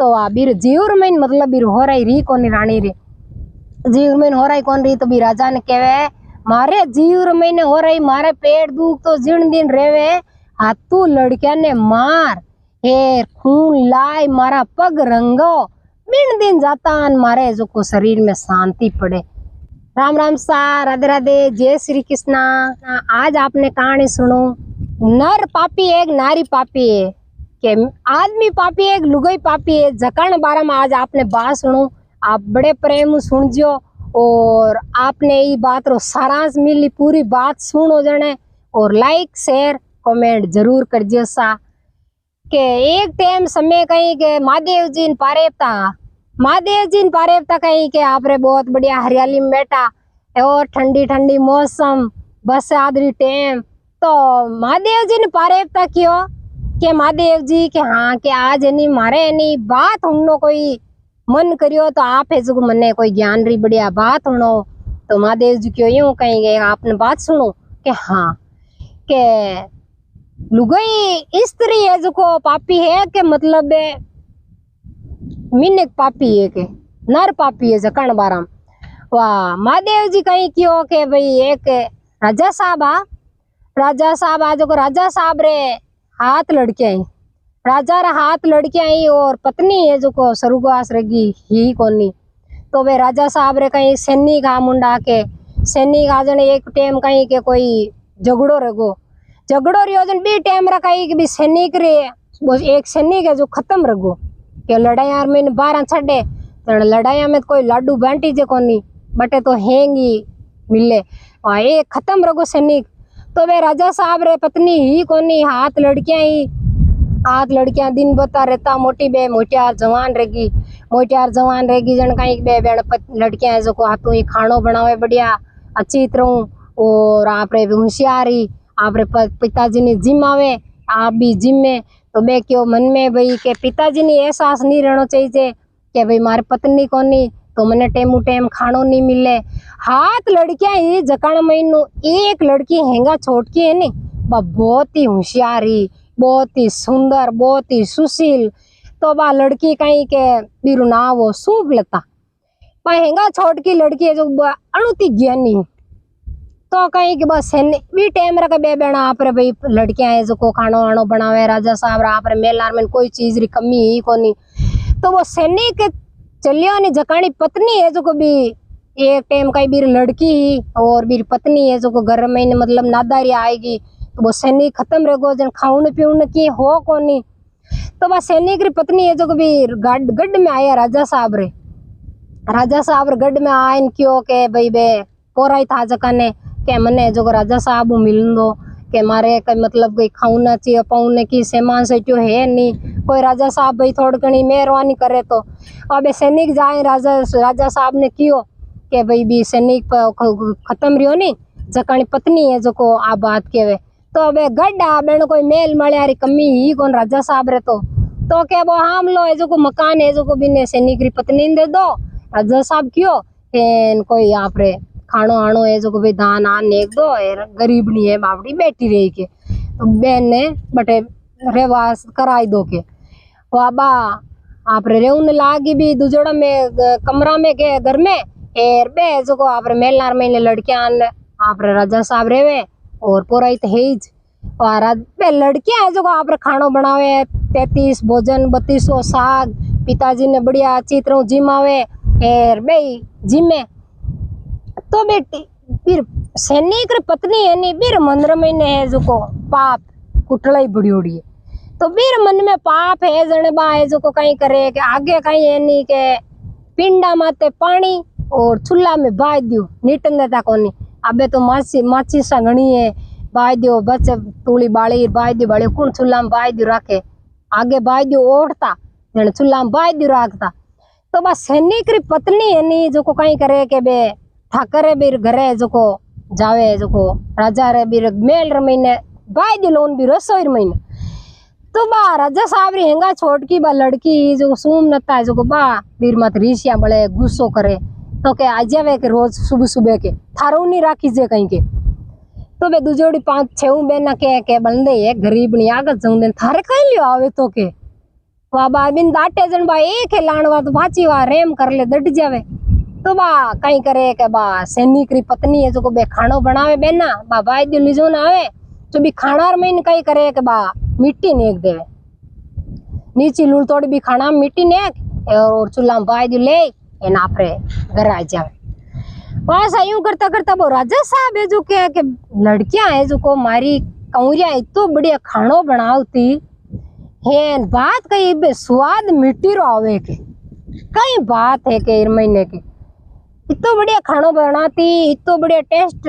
तो आ बीर जीवर में मतलब बीर हो रही री कोनी रानी रे जीवर में हो रही कौन री तो बी राजा ने कहवे मारे जीवर में हो रही मारे पेट दुख तो जिन दिन रेवे हाथ तू लड़किया ने मार हे खून लाए मारा पग रंगो बिन दिन जाता मारे जो को शरीर में शांति पड़े। राम राम सा राधे राधे जय श्री कृष्णा। आज आपने कहानी सुनो नर पापी एक नारी पापी है के आदमी पापी एक लुगाई पापी है जकण बारे में आज आपने बात सुनो। आप बड़े प्रेम सुनजो और आपने ये बात रो सारांश मिली पूरी बात सुनो जने और लाइक शेयर कमेंट जरूर करजो सा के एक टाइम समय कहीं के महादेव जी ने पारेवता कहीं के आपरे बहुत बढ़िया हरियाली में बैठा और ठंडी ठंडी मौसम बस आदरी टाइम तो महादेव जी ने पारेवता क्यों के महादेव जी के हाँ के आज नहीं मारे नहीं बात हमनो कोई मन करियो तो आप है जो मने कोई ज्ञान री बढ़िया बात होनो तो महादेव जी क्यों यूं कहेंगे आपने बात सुनो के हाँ के लुगाई स्त्री है जो को पापी है के मतलब मिनक पापी है के नर पापी है जकण बाराम वाह महादेव जी कहीं क्यों के भाई एक राजा साहब आ जो को राजा साहब रे हाथ लड़के आई राजा रा हाथ लड़के आई और पत्नी है जो को स्वर्गवास रगी ही कोनी तो वे राजा साहब रे कहीं सैनिक आ मुंडा के सैनिक आ जने एक टाइम कहीं के कोई झगड़ो रियो जन बी टाइम रा कहीं के भी सैनिक रे एक सैनिक है जो खत्म रगो के लड़ाई में 12 छड़े लड़ाई में कोई लाडू बांटी जे कोनी बटे तो हेंगी मिले और एक खत्म रगो सैनिक तो वे राजा साहब रे पत्नी ही कोनी हाथ लड़कियां दिन बता रहता मोटियार जवान रहेगी जन कहीं बे लड़कियां जो को हाथों ही खानो बनावे बढ़िया अच्छी तरह और आप रे होशियारी आप रे पिताजी ने जिम आवे आप भी जिम में तो बे क्यों मन में भाई के पिताजी ने एहसास नहीं रहना चाहिए कि भाई मारी पत्नी कोनी तो मने टाइम खानो नहीं मिले। हाथ लड़कियां ही जकण महीनों एक लड़की हेंगा छोटकी है नी बहुत ही होशियारी बहुत ही सुंदर बहुत ही सुशील तो बा लड़की कहीं के बीरू ना वो सूप लेता हेंगा छोटकी लड़की है जो अणुति ज्ञानी तो कहीं के बस भी टाइम रखा बे बेना आप रे भाई लड़कियां है जो को खानो आनो बनावे राजा साहब आप रे मेलार में कोई चीज री कमी ही कोनी तो वो सैनिक चलियो ने जकानी पत्नी है जो को भी एक टाइम कई बीर लड़की ही और बीर पत्नी है जो को घर में मतलब नादारी आएगी तो वो सैनिक खत्म रहेगो जन खाऊन पीऊन की हो कोनी तो वह सैनिक री पत्नी है जो को भी गढ़ में आया राजा साहब गढ़ में आयन क्यों के भाई बे पोराई था जकाने के मने जो राजा साहब मिलन दो के मारे कई मतलब कोई खाऊना चाहिए पाऊने की सेमान से क्यों है नहीं कोई राजा साहब भाई थोड़ी घनी मेहरबानी करे तो अब सैनिक जाए राजा साहब ने कियो के भाई भी सैनिक खत्म रियो नी जकानी पत्नी है जो को आ बात केवे तो अब गड्ढा बेन कोई मेल मलियारी कमी ही कौन राजा साहब रे तो क्या वो हम लो है जो को मकान है जो को बिने सैनिक री पत्नी दे दो राजा साहब क्यों कोई आप रे खानो आनो है जो को भाई दान आन नेक दो गरीब नहीं है बावड़ी बैठी रही के तो बहन ने बटे रेवास कराई दो के वाबा आप रे रेउन लागी भी दुजोड़ा में कमरा में के घर में एर बे जो को आप रे मेलनार में लड़कियां आप रे राजा साहब रेवे और पोराई तो हेज और बे लड़कियां है जो को आप रे खानो बनावे 33 भोजन 3200 साग पिताजी ने बढ़िया अच्छी तरह जिम आवे एर बे जिम में तो बेटी फिर सैनिक रे पत्नी है नी बीर मंदिर में है जो को पाप कुटलाई बड़ी उड़ी है तो बीर मन में पाप है जने बा है जो को कहीं करे कि आगे कहीं है नी के पिंडा माते पानी और चूल्हा में बाय दियो नीटन देता कोनी अबे तो माची संगणी है बाय दियो बच तूली बाड़ी बाय दियो बाड़ी कौन चूल्हा में बाय दियो रखे आगे बाय दियो ओढ़ता जने चूल्हा में बाय दियो रखता तो बस सैनिक री पत्नी है नी जो को कहीं करे के बे ठाकर बीर घरे जो को जावे जो को राजा रे बीर मेल महीने बाय दिलोन भी रसोई महीने तो बा राजा साहब री हेंगा छोटकी बा लड़की जो सूम नता है जो को बा बीर मत रीसिया बड़े गुस्सो करे तो के आ जावे के रोज सुबह के थारो नहीं राखी जे कहीं के तो बे दुजोड़ी 5-6 बेना के बंदे है गरीब नहीं आगत जाऊं थारे कहीं लियो आवे तो के वा बा बिन दाटे जन बा एक है लाणवा तो पाची वा रेम कर ले डट जावे। तो बा कई करे के बा सैनिक री पत्नी है जो को बे खानो बनावे बेना बा भाई दिल लीजो ना आवे तो भी खानार में कई करे के बा मिट्टी नेक देवे नीचे लूल तोड़ भी खाना मिट्टी नेक और चूल्हा भाई दिल ले एन आपरे घर आ जावे। बस यूं करता करता वो राजा साहब है जो के लड़कियां है जो को मारी कौरिया इतो बढ़िया खानो बनावती है बात कई बे स्वाद मिट्टी रो आवे के कई बात है के महीने की इतो बढ़िया खानो बनाती इतो बढ़िया टेस्ट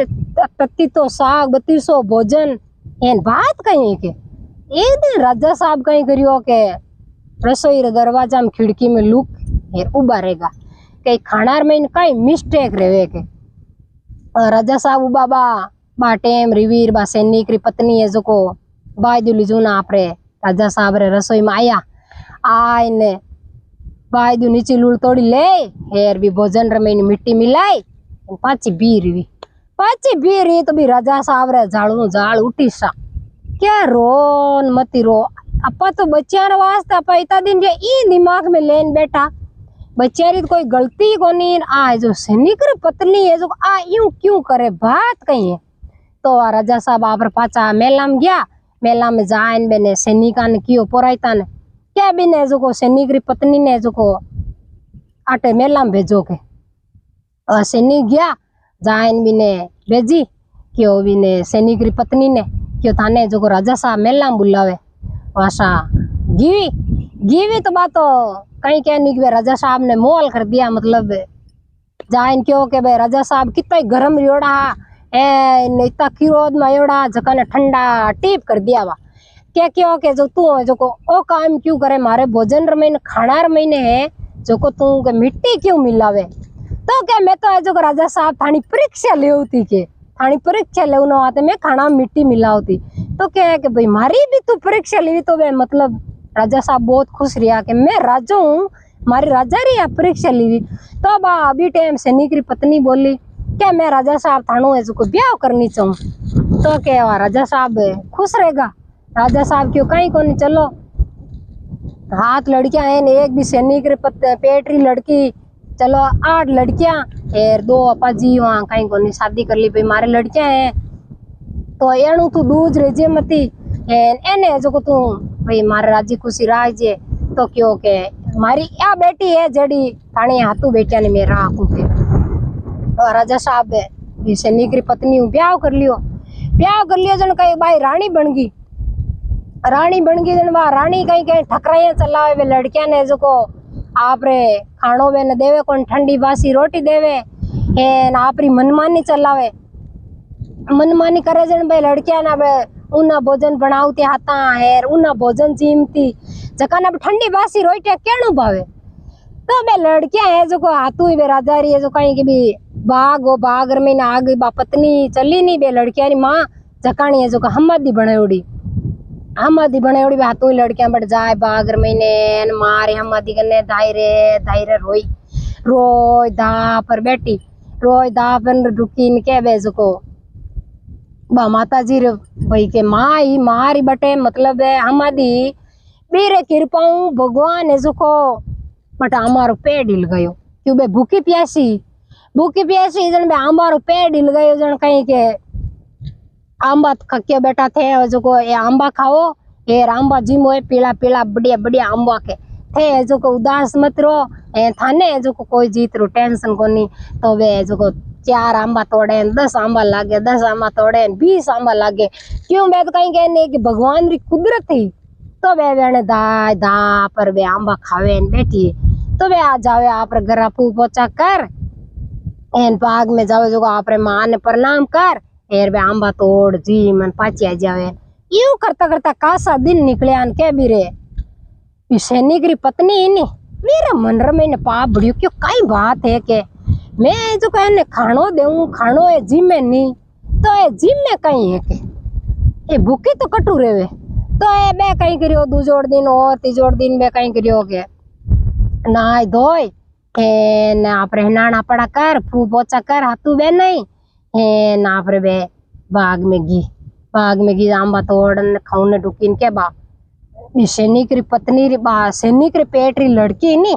तत्ती तो साग बत्ती सो भोजन एन बात कही है के एक दिन राजा साहब कहीं करियो के रसोई रे दरवाजा में खिड़की में लुक है उबा रहेगा कई खानार में कई मिस्टेक रहे के राजा साहब उबा बा टेम रिवीर बा सैनिक री पत्नी है जो को बाय दिली जूना आपरे राजा साहब रे रसोई में आया आने बाय दू नीचे लूल तोड़ी ले हेर भी भोजन रे में मिट्टी मिलाई पाची बी रही तो भी राजा साहब रे झाड़ू झाड़ उठी सा क्या रोन मती रो अपा तो बच्चा रे वास्ते अपा इतना दिन जे ई दिमाग में लेन बैठा बच्चारी तो कोई गलती कोनी आ जो सैनिक री पत्नी है जो आ यूं क्यों करे बात कही है। तो राजा साहब आप पाचा मेला में गया मेला में जान बेने सैनिका ने कियो पोराइता ने क्या बिने जो को सैनिक री पत्नी ने जो को आटे मेला में भेजो के सैनिक गया जान बिने भेजी क्यों बिने सैनिक री पत्नी ने क्यों थाने जो को राजा साहब मेला में बुलावे वासा गीवी तो बात तो कहीं कहनी कि राजा साहब ने मोल कर दिया मतलब जान क्यों के भाई राजा साहब कितना ही गर्म रियोड़ा है इतना किरोध में एवड़ा जका ने ठंडा टीप कर दिया वा क्या क्यों के जो तू है जो को ओ काम क्यों करे मारे भोजन रमैन खाना महीने है जो को तू के मिट्टी क्यों मिलावे। तो क्या मैं तो है जो राजा साहब थानी परीक्षा ले होती के थानी परीक्षा ले आते मैं खाना मिट्टी मिलावती तो क्या है कि भाई मारी भी तू परीक्षा ली तो वे मतलब राजा साहब बहुत खुश रहा कि मैं राजा हूँ मारी राजा रही परीक्षा ली। तो बा अभी टाइम सैनिक री पत्नी बोली क्या मैं राजा साहब थानू है जो को ब्याह करनी चाहूँ तो क्या राजा साहब खुश रहेगा। राजा साहब क्यों कहीं को नहीं चलो हाथ लड़कियां हैं एक भी सैनिक रे पेटरी लड़की चलो 8 लड़कियां और 2 अपाजी वहाँ कहीं को नहीं शादी कर ली भाई मारे लड़कियां हैं तो एणु तू दूज रेजे मती एने जो को तू भाई मारे राजी खुशी राजे तो क्यों के मारी या बेटी है जड़ी थाने हाथू बेटिया ने मेरा आंखों के और राजा साहब है सैनिक री पत्नी ब्याह कर लियो जन कहीं भाई रानी बन गई जन बा रानी कहीं कहीं ठकराइया चलावे वे लड़किया ने जो को आप रे खानो वे न देवे कौन ठंडी बासी रोटी देवे है न आपरी मनमानी चलावे मनमानी करे जन भाई लड़किया ना उना भोजन बनावती हाथा है उना भोजन चीमती जका ना ठंडी बासी रोटी केणु भावे तो बे लड़किया है जो को हाथू ही बे राजा रही है जो कहीं की भी बाग में ना आग बा पत्नी चली नहीं बे लड़किया री माँ जकानी है जो को हमादी बनायोड़ी भी हाथों ही लड़कियां बढ़ जाए बागर महीने मारे हमादी कने दायरे रोई दा पर बैठी रोई दा पर रुकी के बेज को बा माता जी रे भाई के मारी बटे मतलब है हमादी बेरे कृपाऊ भगवान है जो को बट हमारो पेड़ हिल गयो क्यों बे भूखी प्यासी जन बे हमारो पेड़ हिल गयो जन कहीं के आंबा खक्के बैठा थे जो को ये आंबा खाओ ये आंबा जिमो है पीला बढ़िया आंबा के थे जो को उदास मत रो थाने जो को कोई जीत रो टेंशन को नहीं तो वे जो को 4 आंबा तोड़े 10 आंबा लागे 10 आंबा तोड़े 20 आंबा लागे क्यों मैं तो कहीं कहने कि भगवान री कुदरत थी तो वे वेने दा पर वे आंबा खावे बैठी तो वे आ जावे आप घर पू पोचा कर एन बाग में जावे जो आप माँ ने प्रणाम कर एर बे आंबा तोड़ जी मन पाची आ जावे यूं करता करता कासा दिन निकले आन के भी रे सैनिक री पत्नी नी मेरा मन में ने पाप बढ़ियो क्यों कई बात है के मैं जो कहने खानो देऊं खानो है जिम में नहीं तो ये जिम में कहीं है के ये भूखी तो कटू रेवे तो ये बे कहीं करियो दूजोड़ दिन और तीजोड़ दिन बे कहीं करियो के नाय धोय न आप रहना पड़ा कर फू पोचा कर हाथू बे नहीं ना पर बे बाग में घी आंबा तोड़न खाऊने ढुकीन के बा बी सैनिक री पत्नी री बा सैनिक री पेट री लड़की नी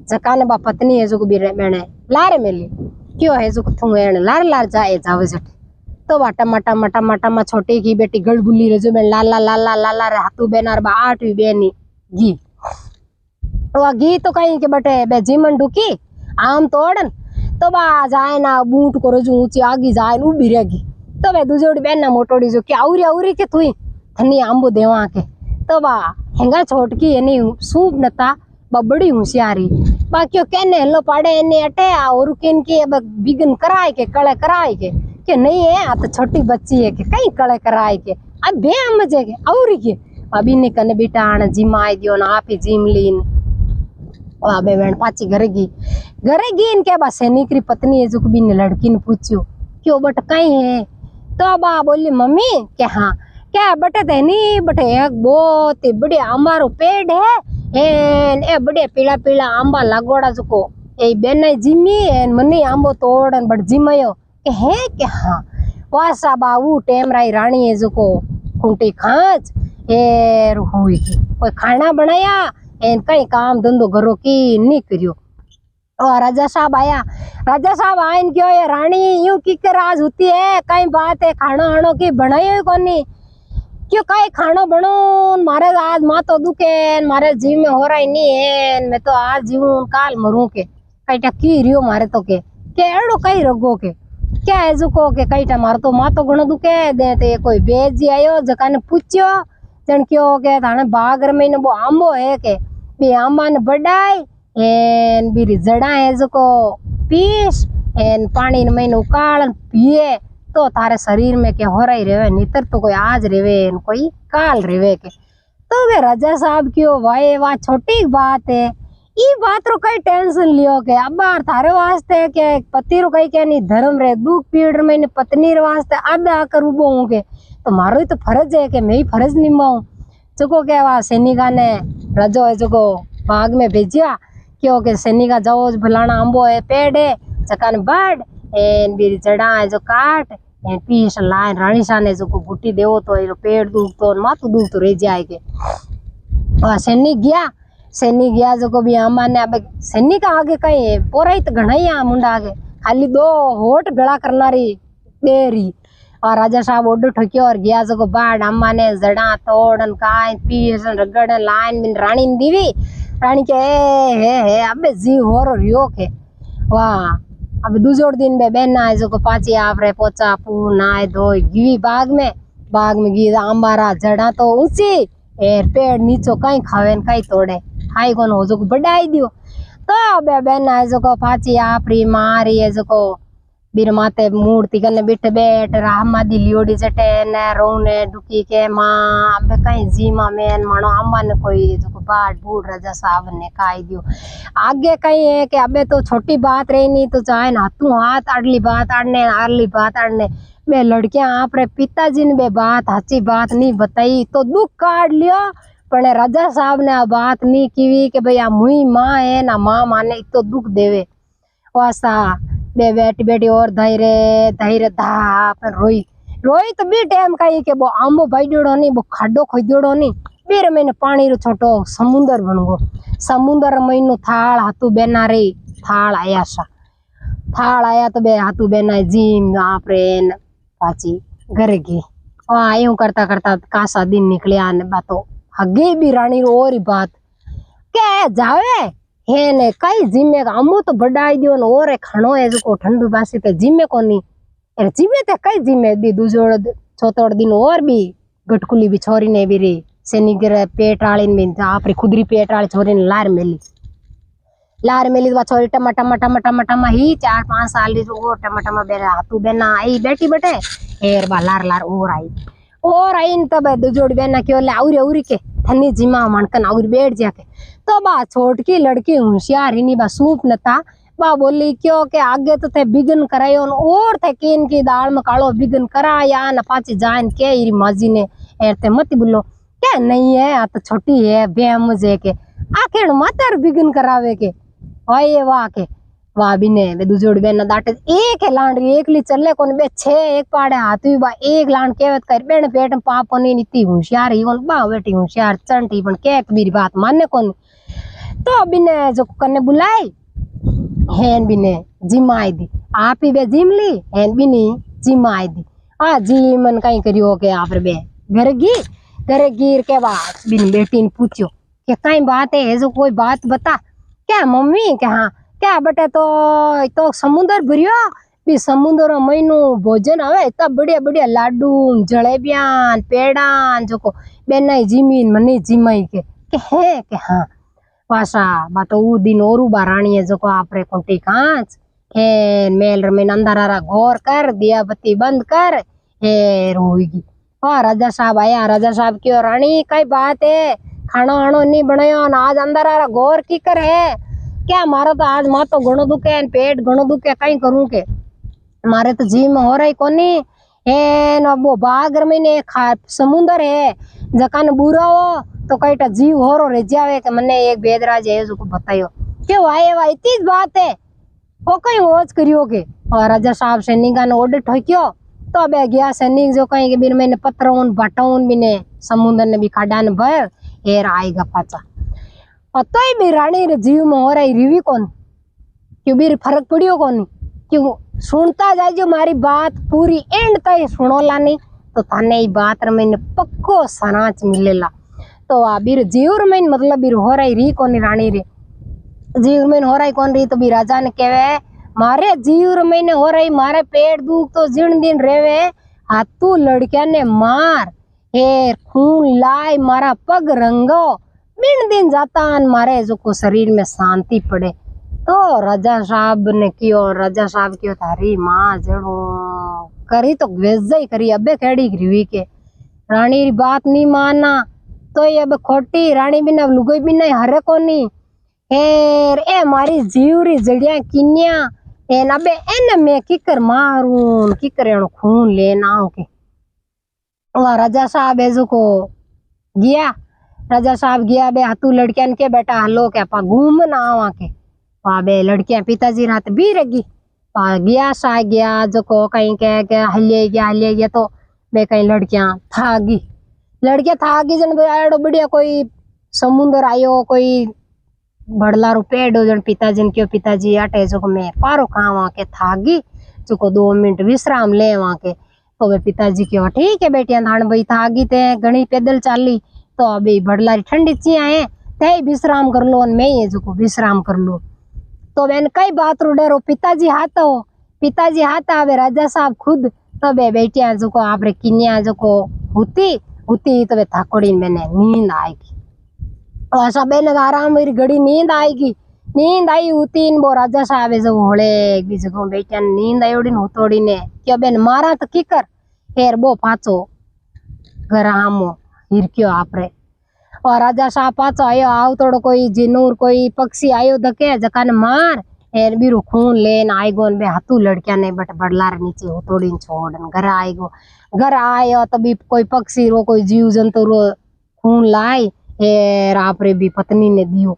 जकाने बा पत्नी है जो बी मैंने लारे मेली क्यों है जो थू एण लार लार जाए जावे जट तो बा टमा छोटी की बेटी गड़बुली रे जो मैं लाला लाला लाला रे हाथू बेनार बा 8वीं बेनी घी वो घी तो कहीं के बटे बे जीमन ढुकी आम तोड़न तो बा जाए ना बूट को रजू ऊंची आगी जाए उभी रहेगी तो बे दूजोड़ी बेन ना मोटोड़ी जो क्या औरी औरी के थुई थनी आंबो देवा के तो बा हेंगा छोटकी एनी सूप नता बा बड़ी होशियारी बाकी कहने हेलो पाड़े एने अटे और किन की अब बिगन कराए के कड़े कराए के नहीं है आ तो छोटी बच्ची है के कहीं कड़े कराए के अब बे मजे के और के अभी ने कने बेटा आने जिम आए दियो ना आप ही जिम लीन अबे बहन पाची घरे गी इनके बा सैनिक री पत्नी है जो कभी ने लड़की ने पूछियो क्यों बट कहीं है तो बा बोली मम्मी के हाँ क्या बटे तेनी बटे एक बहुत ही बढ़िया आंबारो पेड़ है ए बढ़िया पीला पीला आंबा लागोड़ा जुको ए बेने जिमी एन मनी आंबो तोड़न बट जिमयो के है के हाँ वासा बाऊ टेमराई रानी है जुको खूंटी खांच ए हुई कोई खाना बनाया एन कई काम धंधो घरों की नहीं करियो और राजा साहब आयन क्यों ये रानी यूं की कर आज होती है कई बात है खाना आनो की बनाई कोनी क्यों कई खानो बनो मारे आज माँ तो दुखे मारे जीव में हो रहा ही नहीं है मैं तो आज जीवूं काल मरूं के कई की रियो मारे तो के एड़ो कई रगो के क्या है जुको के कई मारे तो माँ तो घणो दुखे दे ते कोई बेज जी आयो जका ने पूछ्यो जन क्यों के थाने बागर में वो आंबो है के बे आंबा ने बढ़ाई एन बीरी जड़ा है जको पीस एन पानी ने मैंने उकाल पिए तो थारे शरीर में के हो रही रेवे नितर तो कोई आज रेवे कोई काल रेवे के तो वे राजा साहब क्यों भाई वाह छोटी बात है ई बात रो कई टेंशन लियो के अब थारे वास्ते के पति रो कई के नहीं धर्म रे दुख पीड़ में पत्नी रे वास्ते अब आकर उबो हूं के तो मारो ही तो फर्ज है कि मैं ही फर्ज निभाऊं चुको के वा सैनिका ने रजो है चुको बाग में भेजिया क्यों के सैनिका जाओ फलाना आंबो है पेड़ है चकान बड़ एन बीरी जड़ा है जो काट एन पीस लाइन रानी सा ने जो गुट्टी देवो तो ये पेड़ दूख तो माथू दूख तो रह जाएगे और सैनिक गया जो को भी आमा ने अब सैनिक आगे कहीं पोरा ही तो घना ही आ मुंडा आगे खाली 2 होट बेड़ा करना रही देरी और राजा साहब ओडो ठोक्यो और गया जो बाढ़ अम्मा ने जड़ा तोड़न काय पीस रगड़ लाइन बिन रानी दीवी रानी के हे अबे जी हो रियो के वाह अब दूसरे दिन बे बहन आए जो पाची आप रे पोचा पू नाय धो गिवी बाग में गी आंबारा जड़ा तो ऊंची एर पेड़ नीचो कहीं खावे कहीं तोड़े खाई कौन हो जो बढ़ाई दियो तो बे बहन आए जो पाची आप री मारी है जो बीर माते मूर्ति कने बैठ रामा दी लियोड़ी जटे ने रोने दुखी के मां अब कहीं जीमा में मानो अम्मा ने कोई जो बाट बूढ़ राजा साहब ने काई दियो आगे कहीं है कि अबे तो छोटी बात रही नहीं तो चाहे ना तू हाथ अड़ली बात अड़ने बे लड़कियां आप रे पिताजी ने बे बात अच्छी बात नहीं बताई तो दुख काट लियो पर राजा साहब ने बात नहीं की कि भैया मुई माँ है ना माँ माने तो दुख देवे वासा बे बेटी और धैर्य धा रोई तो बी टाइम कही के वो आंबो भाईडो नहीं वो खाडो खोदो नहीं बीर महीने पानी रो छोटो समुंदर बन गो समुंदर महीनो थाल हाथू बेना रे थाल आया तो बे हाथू बेना जीम आप रे पाची घर की वहाँ यूं करता कासा दिन निकले आने बातो हगे भी रानी रो और बात क्या जावे है ने कई जिम्मे आमो तो बढ़ाई दियो और खानो है जो ठंडू बासी ते जिम्मे कोनी अरे जिम्मे ते कई जिम्मे भी दूजोड़ चौथोड़ दिन और भी गटकुली भी छोरी ने भी री सैनिक पेट आली में आप खुदरी पेट आली छोरी ने लार मेली तो छोरी टमा ही 4-5 साल री जो टमा बेरा हाथू बेना आई बेटी बटे हेर बा लार और आई तब दूजोड़ बेना क्यों ले औरी के थनी जिमा मनकन और बैठ जाके तो बा छोटकी लड़की होशियार ही नहीं बा सूप नता बा बोली क्यों के आगे तो थे बिगन करायो और थे किन की दाल में कालो बिगन कराया न पाची जान के इरी माजी ने ऐरते मत बोलो क्या नहीं है आ तो छोटी है बे मुझे के आखिर मातर बिगन करावे के वाह के वाह भी ने बे दूजोड़ बेन दाटे एक है लांडरी एकली चले कोन बे छे एक पाड़े हाथी बा एक लांड केवत कर बेन पेट में पाप कोनी नीति होशियार ही कोन बा बेटी होशियार चंटी पण के मेरी बात माने कोन तो बिने जो कने बुलाई हेन बिने जिमाई दी आप ही बे जिमली हेन बिनी जिमाई दी आ जी मन कई करियो के आप बे घर गिर के बाद बिन बेटी ने पूछो कि कई बात है जो कोई बात बता क्या मम्मी क्या हाँ क्या बेटे तो समुद्र भरियो भी समुद्र महीनो भोजन आवे इतना बढ़िया बढ़िया लाडू जलेबियान पेड़ान जो को बेना जिमीन मनी जिमाई के है के हाँ पासा बात ऊ दिन औरू बाराणी है जो को आपरे कोटी कांच है मेल रमेन अंधारा घोर कर दिया बत्ती बंद कर है रोईगी। हाँ राजा साहब आया राजा साहब क्यों रानी कई बात है खाना वाणो नहीं बनायो ना आज अंधारा घोर की कर है क्या मारो तो आज माँ तो घणो दुखे पेट घणो दुखे कई करूं के मारे तो जी में हो रही कोनी है न वो बागर में ने समुंदर है जकान बुरा हो तो कई टा जीव हो रो रह जावे के मने एक बेदराज है जो को बतायो क्यों आए वा इतनी बात है वो कहीं होज करियो के और राजा साहब सैनिक ने ऑर्डर ठोक्यो तो बे गया सैनिक जो कहीं के बिन मैंने पत्थरों बटाऊन बिने समुद्र ने भी खाडान भर हेर आएगा पाचा और तो ही भी रानी रे जीव में हो रही रिवी कौन क्यों भी फर्क पड़ियो कौन क्यों सुनता जाए जो मारी बात पूरी एंड तक सुनो लानी तो थाने ही बात रे मैंने पक्को सनाच मिलेला तो आ बीर जीव में मतलब बीर हो रही री कौन रानी रे जीव में हो रही कौन री तो भी राजा ने कहवे मारे जीव में हो रही मारे पेट दुख तो जिन दिन रेवे हाथू लड़किया ने मार हेर खून लाए मारा पग रंगो बिन दिन जाता मारे जो को शरीर में शांति पड़े तो राजा साहब ने कियो राजा साहब कियो थारी माँ जड़ो करी तो वेजा ही करी अबे खेड़ी रिवी के रानी री बात नहीं मानना तो ये अब खोटी रानी बिना लुगोई बिना हरे कोनी हेर ए मारी जीवरी जड़िया किन्या ए नबे एन मैं किकर मारूं किकर एनो खून लेना के वहाँ राजा साहब है जो को गया राजा साहब गया बे हाथू लड़कियां के बेटा हलो के आपा घूमना आवा के वहाँ बे लड़कियां पिताजी रात भी रगी गया सा गया जो को कहीं के हलिए गया तो बे कहीं लड़कियां थागी जन बड़ो बढ़िया कोई समुद्र आयो कोई बड़ला रुपये जन पिताजी ने क्यों पिताजी आटे जो को मैं पारो खा वहाँ के थागी जो को 2 मिनट विश्राम ले वहाँ के तो वे पिताजी क्यों ठीक है बेटिया धान भाई थागी ते घनी पैदल चाली तो अभी बड़लारी ठंडी चिया है ते विश्राम कर लो मैं ये जो को विश्राम कर लो तो बेन कई बात रो डरो पिताजी हाथ आवे राजा साहब खुद तो बे बेटिया जो को आपरे किन्या जो को हुती तो वे थाकोड़ी मैंने नींद आएगी ऐसा बेन आराम मेरी घड़ी नींद आई हुती वो राजा साहब जो होले एक भी जगह बेटिया नींद आई उड़ी हुतोड़ी ने क्या बेन मारा तो की कर हेर बो पाचो घर आमो हिरक्यो आपरे और राजा साहब पाचो आयो आव तोड़ो कोई जिनूर कोई पक्षी आयो धके जकान मार हेर बीरो खून लेन आएगो बे हाथू लड़किया ने बट बड़लार नीचे हुतोड़ी छोड़न घर आयो तभी कोई पक्षी रो कोई जीव जंतु रो खून लाई हेर आपरे भी पत्नी ने दियो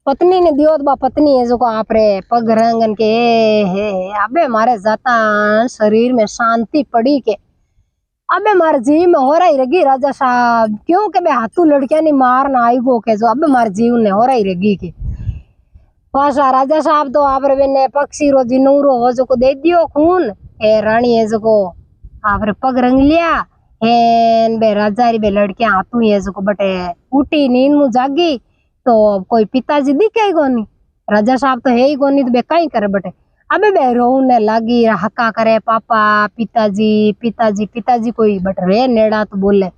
तो बा पत्नी है जो को आपरे पग रंगन के हे अबे मारे जाता शरीर में शांति पड़ी के अबे मार जीव में हो रही रगी राजा साहब क्यों के बे हाथू लड़किया नहीं मारना आई गो के जो अबे मार जीव ने हो रही रगी के पासा राजा साहब तो आपरे बेने पक्षी रो जिनूरो हो जो को दे दियो खून ए रानी है जो को आपरे पग रंग लिया हेन बे राजा री बे लड़किया हाथू है जो को बटे उठी नींद मु जागी तो कोई पिताजी दिखे कोनी राजा साहब तो है ही कोनी तो बे कई करे बटे अबे बे रोने लगी हक्का करे पापा पिताजी कोई बट रे नेड़ा तो बोले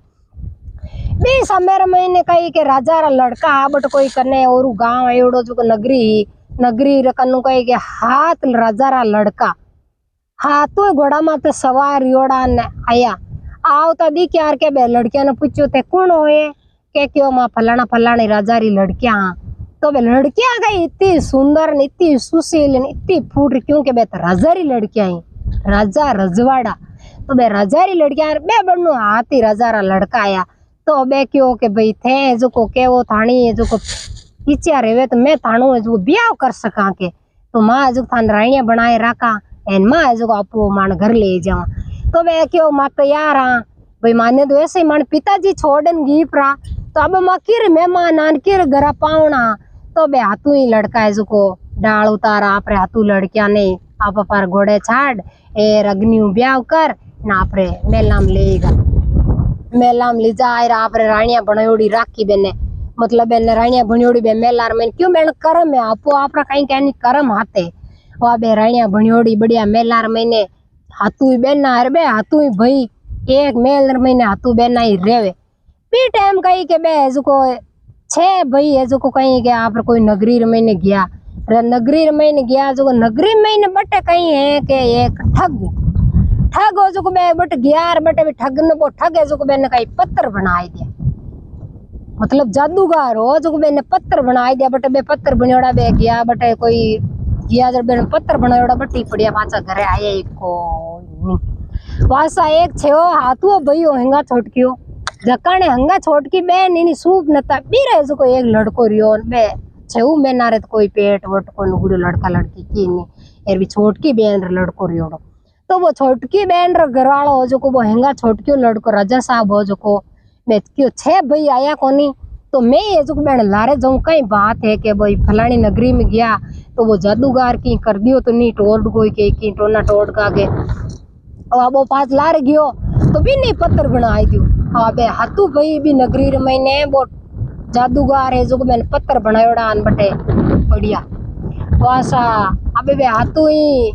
बे समेर महीने कही के राजा रा लड़का बट कोई कने और गांव एवड़ो जो नगरी रकनु कही के हाथ राजा रा लड़का हाथों घोड़ा माते सवार योड़ा ने आया आओ तो दी यार के बे लड़किया ने पूछो थे कौन होए के क्यों माँ फलानी राजा री लड़किया तो बे लड़कियां गई इतनी सुंदर इतनी सुशील इतनी फूट क्योंकि बे राजा री लड़कियां राजा रजवाड़ा तो बे राजा री लड़कियां बे बड़नो हाथी राजा रा लड़का आया तो बे क्यों के भाई थे जो को के वो थानी है जो को इच्छा रेवे तो मैं थानो है जो ब्याह कर सका के तो माँ जो थान राणिया बनाए रखा एन माँ जो आपो मान घर ले जावा। तो वे क्यों माँ तैयार हाँ भाई माने तो ऐसे मान पिताजी छोड़न गीप रहा तो अब माँ किर मेहमान आन किर घर पावना तो बे हाथू ही लड़का है जो को डाल उतारा आपरे हाथू लड़किया ने आप पर घोड़े छाड़ ए अग्नि ब्याह कर ना आपरे मेलाम लेगा मेलाम ले जाए आपरे राणिया बनोड़ी राखी बेने मतलब बेने राणिया बनोड़ी बे मेलार में क्यों बेन कर्म है आपो आपरा कहीं कहनी कर्म हाथे वा बे राणिया बनोड़ी बढ़िया मेलार महीने हाथू बेना अरे बे हाथू भाई एक मेल महीने हाथू बेना ही रेवे बी टाइम कही के बे जो को छे भाई है जो को कहीं के आप कोई नगरी महीने गया नगरी महीने गया जो नगरी महीने बटे कहीं है के एक ठग हो जो को बे बट ग्यार बटे ठग न वो ठग है जो को बेने कहीं पत्थर बनाए दिया मतलब जादूगर हो जो को बेने पत्थर बनाए दिया बटे बे पत्थर बनोड़ा बे गया बटे कोई गया जब बेने पत्थर बनायोड़ा बटी पड़िया पाचा घरे आया एक को वासा एक छे हाथू भई हेंगा छोटकियो जकाने हंगा छोटकी बेन इनी सूप नता बीरे जो को एक लड़को रियो बे छेऊ में नारे तो कोई पेट वट को नुगुड़ो लड़का लड़की की नहीं एर भी छोटकी बेन लड़को रियोड़ो तो वो छोटकी बेन रो घरवालो हो जो को वो हेंगा छोटकियो लड़को राजा साहब हो जो को मैं क्यों छे भाई आया कोनी तो मैं ये जो बेन लारे जाऊं कई बात है कि भाई फलानी नगरी में गया तो वो जादूगर की कर दियो तो नहीं टोड़ कोई के की टोना टोड़ का के अब वो पास लार गयो तो भी नहीं पत्थर बनाई दियो अबे हाथू भाई भी नगरी महीने वो जादूगर है जो मैंने पत्थर बनायोड़ा अन बटे बढ़िया वासा अबे बे हाथू ही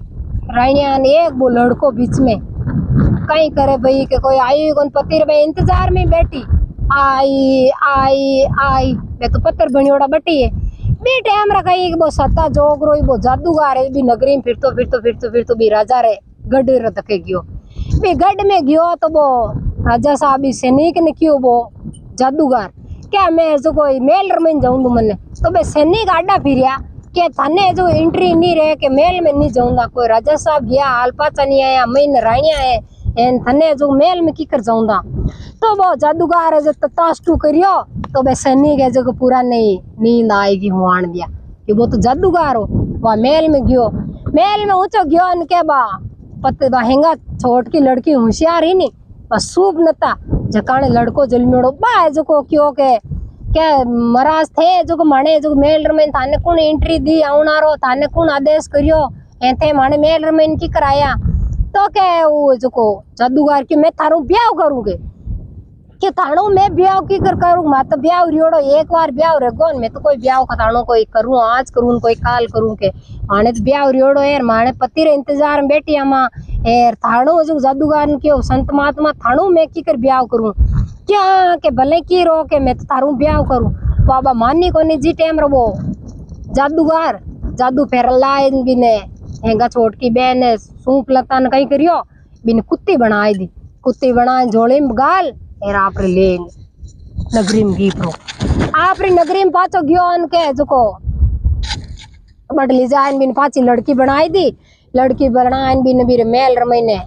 राणिया ने एक वो लड़को बीच में कहीं करे भाई के कोई आई कौन पतिर में इंतजार में बैठी आई आई आई मैं तो पत्थर बनोड़ा बटी है बी टाइम रा कहीं वो सत्ता जोगरो वो जादूगर है भी नगरी में फिर तो भी राजा रे गढ़ रे धके गयो भी गढ़ में गयो तो वो राजा साहब भी सैनिक ने क्यों वो जादूगर क्या मैं जो कोई मेल में जाऊँ मने तो बे सैनिक आडा फिरिया के थाने जो एंट्री नहीं रहे के मेल में नहीं जाऊंगा कोई राजा साहब गया आलपाचा नहीं आया मैं राणिया है एन थाने जो मेल में की कर जाऊंगा तो वो जादूगर है जो तताशटू करियो तो बे सैनिक है जो पूरा नहीं नींद आएगी हुआन दिया कि वो तो जादूगर हो वह मेल में गयो मेल में ऊंचो गयो के बा पत्ते हेंगा छोट की लड़की होशियार ही नहीं बस सूप नता जकाने लड़को जलमेड़ो बा जो को क्यों के क्या महाराज थे जो को माने जो मेल में थाने कौन एंट्री दी आउनारो थाने कौन आदेश करियो एथे माने मेल में की कराया तो के वो जो को जादूगर की मैं थारू ब्याह करूंगे कि थाणो मैं ब्याह की करूँ मैं तो ब्याह रियोड़ो एक बार ब्याह रेगो मैं तो कोई ब्याह का थाणो कोई करूँ आज करूँ कोई काल करूँ के माने तो ब्याह रियोड़ो यार माने पति रे इंतजार में बैठी अमा यार थाणो जो जादूगर क्यों संत महात्मा थाणो मैं की कर ब्याह करूँ क्या के भले की रो के मैं तो थारू ब्याह करूँ बाबा मानी कोनी जी टाइम रो जादूगर जादू फेरला बिने हेंगा छोटकी बहन सूप लता ने कहीं करियो बिन कुत्ती बनाई दी कुत्ती बनाए झोली में गाल एर आप ले नगरी में गीप रो आप नगरी में पाचो गयो उनके जो को बटली जान बिन पाची लड़की बनाई दी लड़की बनाए बिन बीर मेल रमैने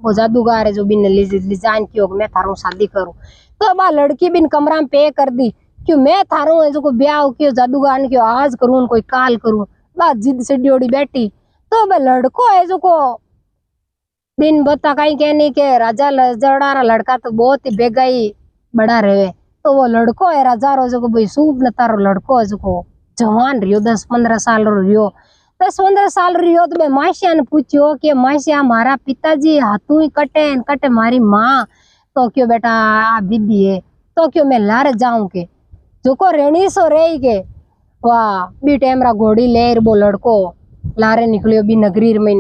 वो जादूगर है जो बिन लिजान की मैं थारू शादी करूँ तो बा लड़की बिन कमरा में पे कर दी क्यों मैं थारू है जो को ब्याह क्यों जादूगर क्यों आज करूँ कोई काल करूँ बा जिद से जोड़ी बैठी तो बा लड़को है जो को दिन बता कहीं कहने के राजा लजड़ा लड़का तो बहुत ही बेगा ही बड़ा रहे तो वो लड़को है राजा रो जो को भाई सूप न तारो लड़को है जो को जवान रियो 10-15 साल रो रियो 10-15 साल रियो तो मैं मासिया ने पूछो कि मासिया हमारा पिताजी हाथू ही कटे मारी माँ तो क्यों बेटा आप दीदी है तो क्यों मैं लारे जाऊं के जो को रेणी सो रही के वाह बी टाइम रा घोड़ी ले वो लड़को लारे निकलियो बी नगरी में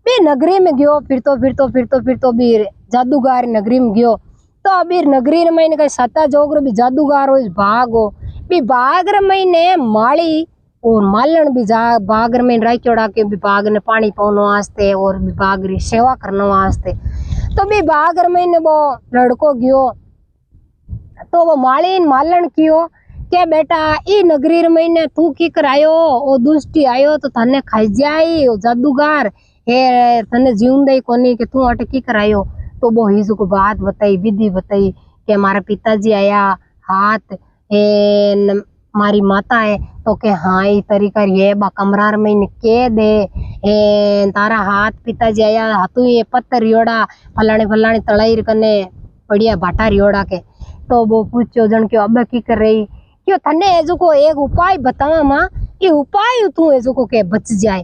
बी नगरी में गयो फिर तो बी जादूगर नगरी में गयो तो अभी नगरी में कहीं सत्ता जोगर भी जादूगर हो भाग हो बी बागर में माली और मालन भी जा बागर में राखियोड़ा के भी बाग ने पानी पाने वास्ते और भी बाग री सेवा करने वास्ते तो भी बागर में वो लड़को गयो तो वो मालीन मालन कियो के बेटा ई नगरी में तू की करायो ओ दुष्टी आयो तो थाने खाई जाई ओ जादूगर हे तने जीवन कोनी के तू अटकी करायो तो वो हिजू को बात बताई विधि बताई कि हमारा पिताजी आया हाथ मारी माता है। तो के हाँ ई तरीका ये बा कमरार में ने के दे ए तारा हाथ पिताजी आया हाथू ये पत्थर रियोड़ा फलाने फलाने तड़ाई कने बढ़िया भाटा रियोड़ा के। तो वो पूछो जन क्यों अब की कर रही क्यों थने जो को एक उपाय बतावा मां ये उपाय तू जो को के बच जाए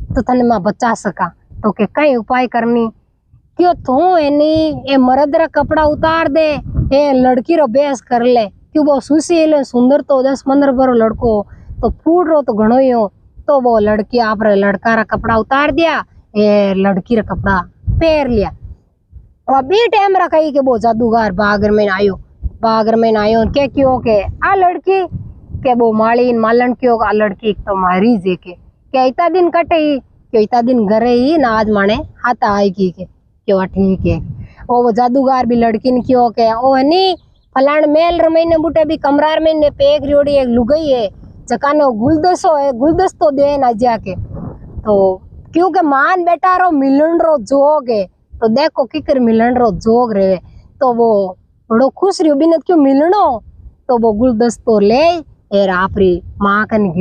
तो थने मां बचा सका। तो के कई उपाय करनी क्यों तू एनी ए मर्द रा कपड़ा उतार दे ए लड़की रो बेस कर ले क्यों वो सुशील सुंदर तो 10-15 बरो लड़को तो फूड रो तो घणो ही हो। तो वो लड़की आप लड़का रा कपड़ा उतार दिया ए लड़की रा कपड़ा पहन लिया। अभी टाइम रा कही के वो जादूगर बागर में आयो के क्यों के आ लड़की के वो मालिन मालन क्यों आ लड़की तो मारी जे के इतना दिन कटे ही क्यों इतना दिन घरे ही ना आज माने हाथा आई की के क्यों ठीक है। वो जादूगर भी लड़की ने क्यों के ओ नी फलाण मेल रमईने बूटे भी कमरार में ने पेक रियोड़ी एक लुगाई है जकानो गुलदस्तो है गुलदस्तो दे ना जाके। तो क्योंकि मान बेटा रो मिलन रो जोग है तो देखो किकर मिलन रो जोग रहे। तो वो बड़ो खुश रियो बिनत क्यों मिलनो। तो वो गुलदस्तो ले एर आपरी माँ कन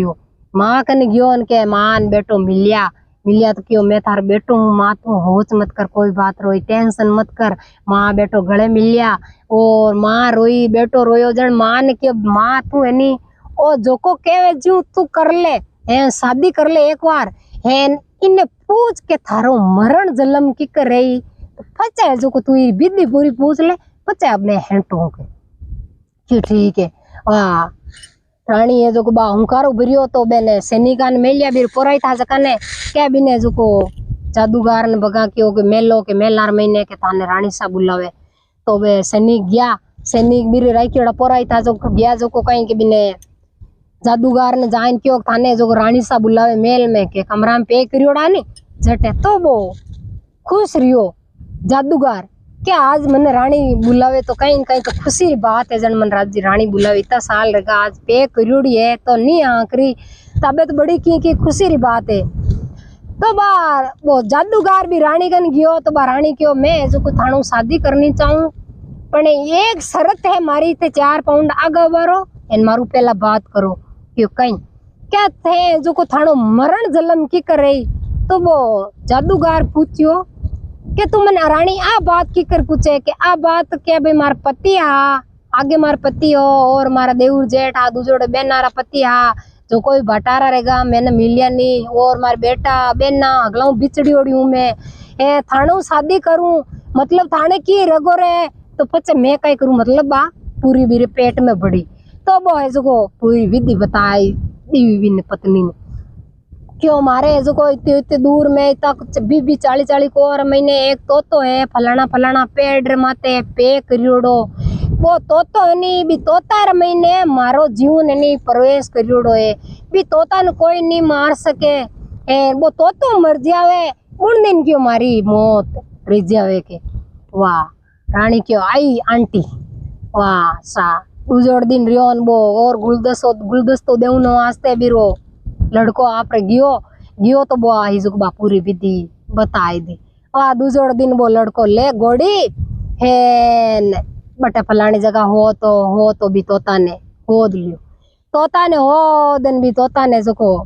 गयो उनके मान बेटो मिलिया तो क्यों मैं थार बेटो हूँ माँ तू होच मत कर कोई बात रोई टेंशन मत कर। माँ बेटो गले मिलिया और माँ रोई बेटो रोयो जन माँ ने क्यों माँ तू है नी ओ जोको केवे जू तू कर ले है शादी कर ले एक बार है इन्ने पूछ के थारो मरण जन्म की कर रही पचा जो को तू विधि पूरी पूछ ले पचा अब मैं हेंटू के क्यों ठीक है। वाह रानी है जो को बा हुंकारो भरियो तो बेने सैनिकान मेलिया बीर पोराई था जकाने के बिने जो को जादूगर ने बगा क्यों के मेलो के मेलार महीने के थाने रानी सा बुलावे। तो वे सैनिक गया सैनिक बीर राखीड़ा पोराई था जो गया जो को कहीं के बिने जादूगर ने जाइन क्यों थाने जो रानी सा बुलावे मेल में के कमरा में पे करियोड़ा नी जटे। तो वो खुश रियो जादूगर क्या आज मैंने रानी बुलावे तो कहीं कहीं तो खुशी बात है जन मन रानी बुलावे इतना साल रहेगा आज पे करियोड़ी है तो नहीं आकरी तबे तो बड़ी की खुशी री बात है। तो बार वो जादूगर भी रानी कन गयो तो बा रानी क्यों मैं जो को थानू शादी करनी चाहूं पर एक शर्त है मारी ते 4 पाउंड आगे बढ़ो एन मारू पहला बात करो क्यों कहीं क्या थे जो को थानो मरण जन्म की कर रही। तो वो जादूगर पूछियो कि तू मन रानी आ बात की कर पूछे कि आ बात क्या भाई मार पति हा आगे मार पति हो और मारा देवर जेठ हा दूजोड़े बेनारा पति हा जो कोई भटारा रहेगा मैंने मिलिया नहीं और मार बेटा बेना अगला बिछड़ी ओड़ी हूँ मैं ए थानो शादी करूं मतलब थाने की रगो रे तो पचे मैं कई करूं मतलब बा पूरी मेरे पेट में बड़ी। तो वो है जो पूरी विधि बताई दीवी ने पत्नी ने क्यों मारे जो को इतने दूर में तक 20-40 को और महीने एक तो है फलाना पेड़ माते पे करियोड़ो वो तोतो है नी भी तोता रे महीने मारो जीवन नहीं प्रवेश करियोड़ो है भी तोता ने कोई नहीं मार सके ए वो तोतो मर जावे उन दिन क्यों मारी मौत रिझ जावे के। वाह रानी क्यों आई आंटी वाह सा दूजोड़ दिन रियोन वो और गुलदस्तो देवनो वास्ते बिरो लड़को आप गियो तो वो आई जो पूरी विधि बताई दी। वाह दूजोड़ दिन वो लड़को ले गोड़ी है बटे फलानी जगह हो तो भी तोता ने होद लियो हो दिन भी तोता ने जो को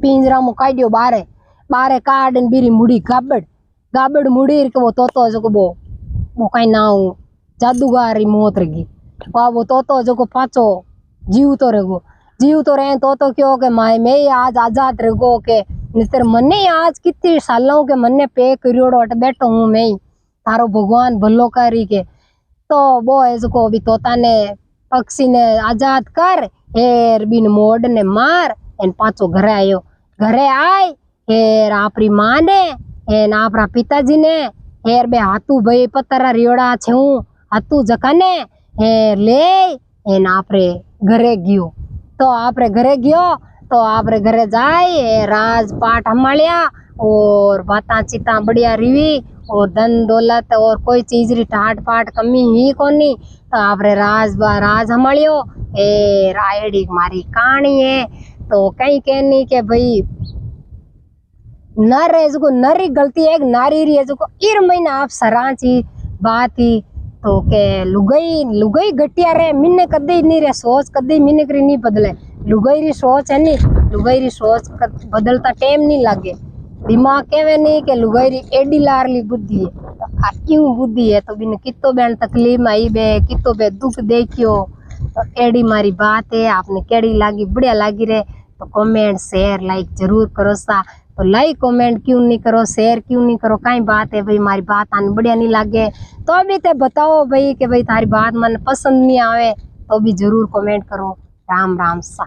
पिंजरा में काटियो बारे काटन बीरी मुड़ी गाबड़ मुड़ी के वो तोतो जो को वो कहीं नाउ जादूगारी मौत रही। वाह वो तोतो जो को पाचो जीव तो रहे तो क्यों के माए मैं आज आजाद रहो के नितर मने आज कितने सालों के मने पे करियोड़ो अट बैठो हूँ मैं थारो भगवान भलो करी के। तो वो है जो भी तोता ने पक्षी ने आजाद कर हेर बिन मोड़ ने मार एन पाचो घरे आए हेर आपरी माँ ने एन आपरा पिताजी ने हेर बे हाथू भाई पतरा रियोड़ा छे हाथू जकाने हेर ले एन आपरे घरे गयो। तो आपरे घरे गयो तो आपरे घरे जाए राजपाट हमालिया और बाता चिता बढ़िया रिवी और धन दौलत और कोई चीज री ठाट पाट कमी ही कोनी। तो आपरे राज हमालियो ए रायड़ी मारी कहानी है। तो कहीं कहनी के भाई नर है जो नरी गलती है नारी री है जो इर महीना आप सराची बात ही तो के लुगाई लुगाई घटिया रे मिने कदे नहीं रे सोच कदे मिने करी नहीं बदले लुगाई री सोच है नी लुगाई री सोच बदलता टाइम नहीं लागे दिमाग केवे नहीं के लुगाई री एडी लारली बुद्धि है तो आ क्यों बुद्धि है तो बिन कितो बेन तकलीफ आई बे कितो बे दुख देखियो तो एडी मारी बात है आपने केड़ी लागी बढ़िया लागी रे तो कमेंट शेयर लाइक जरूर करो सा तो लाइक कमेंट क्यों नहीं करो शेयर क्यों नहीं करो कई बात है भाई मारी बात आने बढ़िया नहीं लागे तो भी ते बताओ भाई कि भाई तारी बात मन पसंद नहीं आवे तो भी जरूर कमेंट करो राम राम सा।